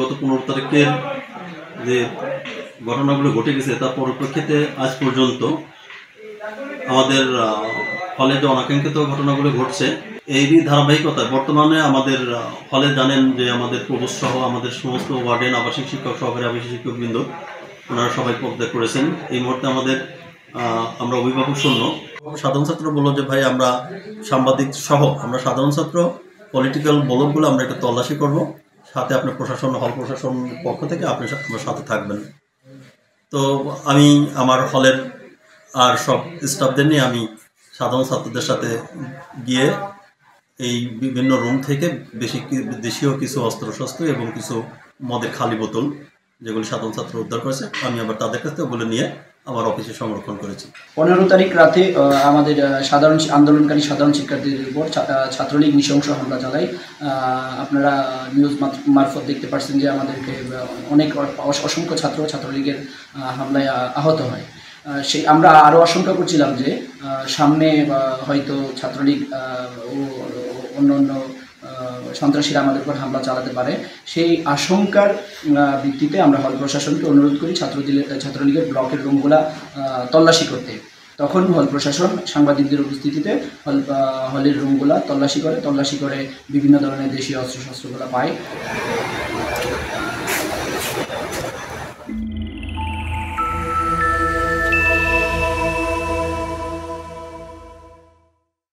গত 15 তারিখের যে ঘটনাগুলো ঘটে গেছে তার পরিপ্রেক্ষিতে আজ পর্যন্ত আমাদের হলে যে অনাকাঙ্ক্ষিত ঘটনাগুলো ঘটছে এরই ধারাবাহিকতায় বর্তমানে আমাদের হলে জানেন যে আমাদের প্রভোস্ট সহ আমাদের সমস্ত ওয়ার্ডেন আবাসিক শিক্ষক সহকারী আবাসিক শিক্ষকবৃন্দ ওনারা সবাই পদত্যাগ করেছেন। এই মুহূর্তে আমরা অভিভাবক শূন্য। সাধারণ ছাত্র বললো যে ভাই আমরা সাংবাদিক সহ আমরা সাধারণ ছাত্র পলিটিক্যাল ব্লকগুলো আমরা একটু তল্লাশি করব, সাথে আপনার প্রশাসন হল প্রশাসন পক্ষ থেকে আপনি আমার সাথে থাকবেন। তো আমি আমার হলের আর সব স্টাফদের নিয়ে আমি সাধারণ ছাত্রদের সাথে গিয়ে এই বিভিন্ন রুম থেকে দেশীয় কিছু অস্ত্রশস্ত্র এবং কিছু মদের খালি বোতল যেগুলি সাধারণ ছাত্র উদ্ধার করেছে আমি আবার তাদের কাছ থেকে ওগুলো নিয়ে আমার অফিসে সংরক্ষণ করেছি। 15 তারিখ রাতে আমাদের সাধারণ আন্দোলনকারী সাধারণ শিক্ষার্থীদের উপর ছাত্রলীগ নৃশংস হামলা চালায়। আপনারা নিউজ মারফত দেখতে পাচ্ছেন যে আমাদেরকে অসংখ্য ছাত্রলীগের হামলায় আহত হয়। আমরা আরও আশঙ্কা করছিলাম যে সামনে হয়তো ছাত্রলীগ ও অন্য সন্ত্রাসীরা আমাদের উপর হামলা চালাতে পারে। সেই আশঙ্কার ভিত্তিতে আমরা হল প্রশাসনকে অনুরোধ করি ছাত্রলীগের ব্লকের রুমগুলা তল্লাশি করতে। তখন হল প্রশাসন সাংবাদিকদের উপস্থিতিতে হলের রুমগুলা তল্লাশি করে বিভিন্ন ধরনের দেশীয় অস্ত্রশস্ত্রগুলো পায়।